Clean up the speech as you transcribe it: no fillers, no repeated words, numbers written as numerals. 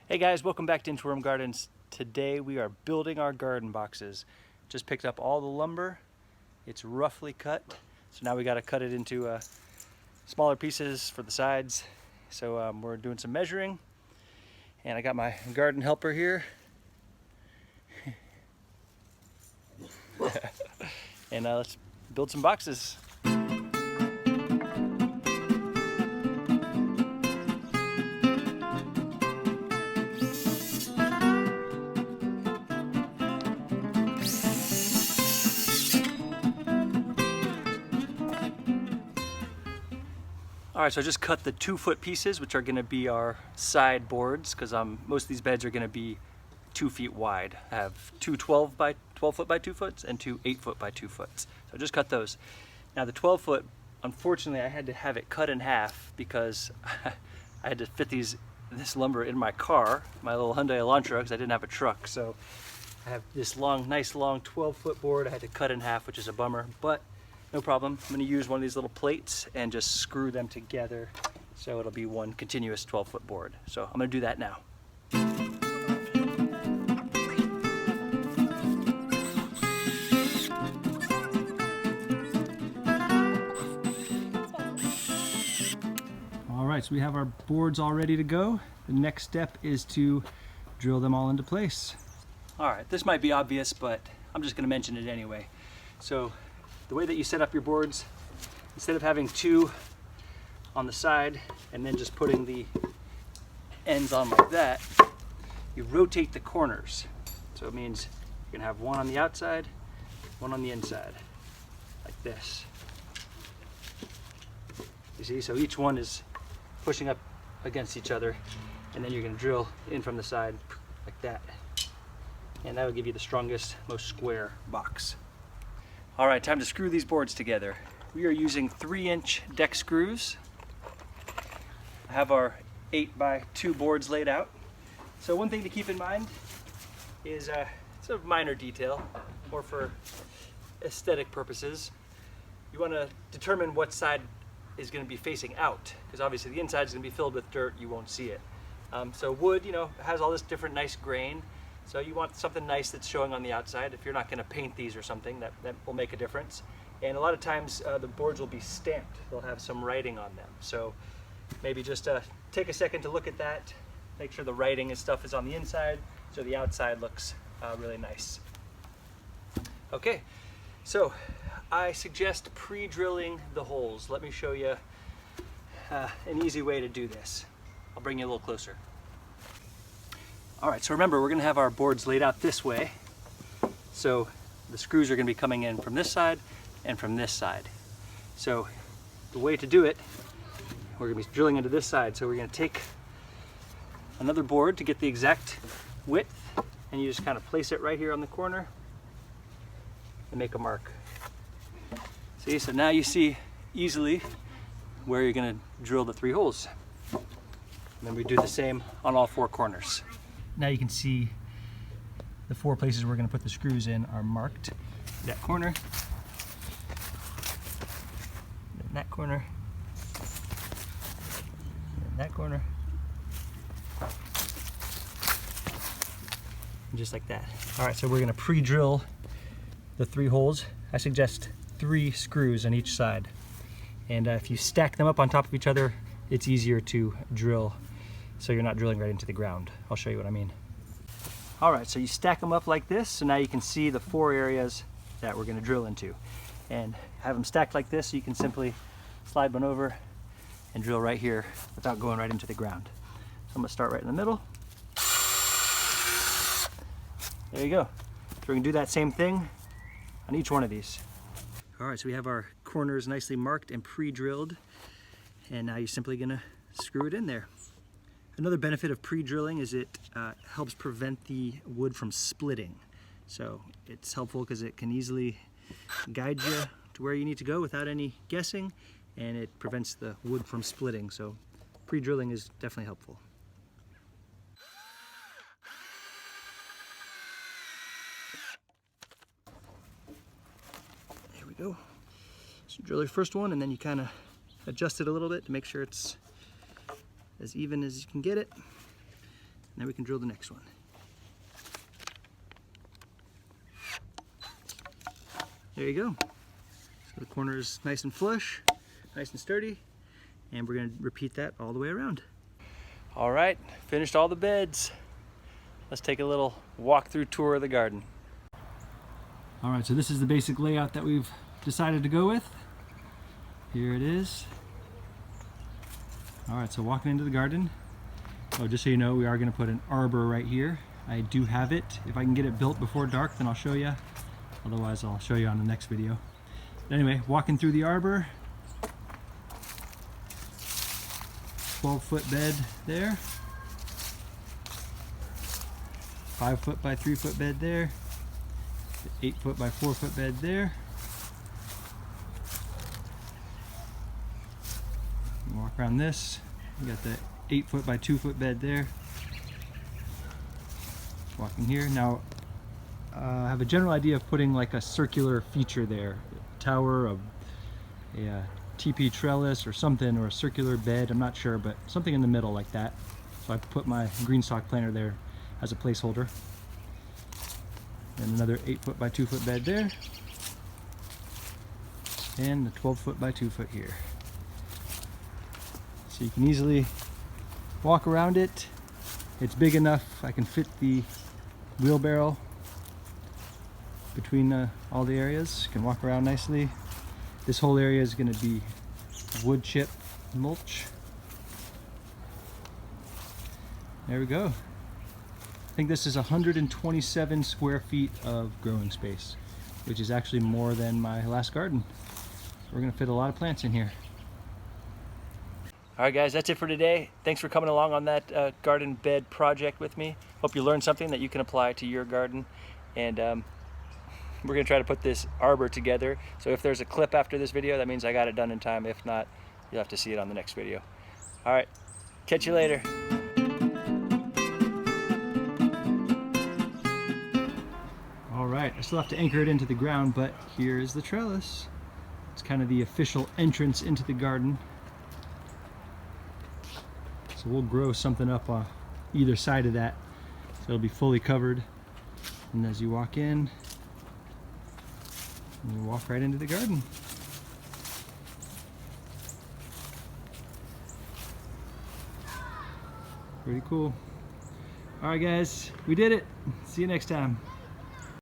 Hey guys, welcome back to Inchworm Gardens. Today we are building our garden boxes. Just picked up all the lumber. It's roughly cut, so now we got to cut it into smaller pieces for the sides. So we're doing some measuring, and I got my garden helper here. And let's build some boxes. All right, so I just cut the 2-foot pieces, which are going to be our side boards, because most of these beds are going to be 2 feet wide. I have two 12 foot by 2 foot and two 8 foot by 2 foot. So I just cut those. Now the 12 foot, unfortunately, I had to have it cut in half because I had to fit this lumber in my car, my little Hyundai Elantra, because I didn't have a truck. So I have this nice long 12-foot board I had to cut in half, which is a bummer, but no problem. I'm going to use one of these little plates and just screw them together so it'll be one continuous 12-foot board. So I'm going to do that now. All right, so we have our boards all ready to go. The next step is to drill them all into place. All right, this might be obvious, but I'm just going to mention it anyway. So the way that you set up your boards, instead of having 2 on the side and then just putting the ends on like that, you rotate the corners. So it means you're gonna have one on the outside, one on the inside, like this. You see, so each one is pushing up against each other, and then you're gonna drill in from the side like that. And that will give you the strongest, most square box. All right, time to screw these boards together. We are using 3-inch deck screws. I have our 8 by 2 boards laid out. So one thing to keep in mind is, it's a minor detail, more for aesthetic purposes. You want to determine what side is going to be facing out, because obviously the inside is going to be filled with dirt, you won't see it. So wood, has all this different nice grain. So you want something nice that's showing on the outside. If you're not going to paint these or something, that will make a difference. And a lot of times the boards will be stamped. They'll have some writing on them. So maybe just take a second to look at that. Make sure the writing and stuff is on the inside so the outside looks really nice. Okay, so I suggest pre-drilling the holes. Let me show you an easy way to do this. I'll bring you a little closer. All right, so remember, we're gonna have our boards laid out this way. So the screws are gonna be coming in from this side and from this side. So the way to do it, we're gonna be drilling into this side. So we're gonna take another board to get the exact width, and you just kind of place it right here on the corner and make a mark. See, so now you see easily where you're gonna drill the 3 holes. And then we do the same on all 4 corners. Now you can see the 4 places we're going to put the screws in are marked. That corner, then that corner, and that corner, and just like that. All right, so we're going to pre-drill the 3 holes. I suggest 3 screws on each side. And if you stack them up on top of each other, it's easier to drill, so you're not drilling right into the ground. I'll show you what I mean. All right, so you stack them up like this, so now you can see the 4 areas that we're gonna drill into. And have them stacked like this, so you can simply slide one over and drill right here without going right into the ground. So I'm gonna start right in the middle. There you go. So we're gonna do that same thing on each one of these. All right, so we have our corners nicely marked and pre-drilled, and now you're simply gonna screw it in there. Another benefit of pre-drilling is it helps prevent the wood from splitting. So it's helpful because it can easily guide you to where you need to go without any guessing, and it prevents the wood from splitting. So pre-drilling is definitely helpful. There we go. So drill your first one, and then you kind of adjust it a little bit to make sure it's as even as you can get it. Now we can drill the next one. There you go. So the corner is nice and flush, nice and sturdy, and we're going to repeat that all the way around. All right, finished all the beds. Let's take a little walk-through tour of the garden. All right, so this is the basic layout that we've decided to go with. Here it is. All right, so walking into the garden. Oh, just so you know, we are going to put an arbor right here. I do have it. If I can get it built before dark, then I'll show you. Otherwise, I'll show you on the next video. But anyway, walking through the arbor. 12-foot bed there. 5-foot by 3-foot bed there. 8-foot by 4-foot bed there. Walk around this. We got the 8-foot by 2-foot bed there. Walking here. Now, I have a general idea of putting like a circular feature there. A tower, a TP trellis or something, or a circular bed, I'm not sure, but something in the middle like that. So I put my green stock planter there as a placeholder. And another 8-foot by 2-foot bed there. And the 12-foot by 2-foot here. So you can easily walk around it. It's big enough I can fit the wheelbarrow between all the areas. You can walk around nicely. This whole area is going to be wood chip mulch. There we go. I think this is 127 square feet of growing space, which is actually more than my last garden. We're going to fit a lot of plants in here. All right, guys, that's it for today. Thanks for coming along on that garden bed project with me. Hope you learned something that you can apply to your garden. And we're going to try to put this arbor together. So if there's a clip after this video, that means I got it done in time. If not, you'll have to see it on the next video. All right, catch you later. All right, I still have to anchor it into the ground, but here's the trellis. It's kind of the official entrance into the garden. So we'll grow something up on either side of that, so it'll be fully covered. And as you walk in, you walk right into the garden. Pretty cool. All right, guys, we did it. See you next time.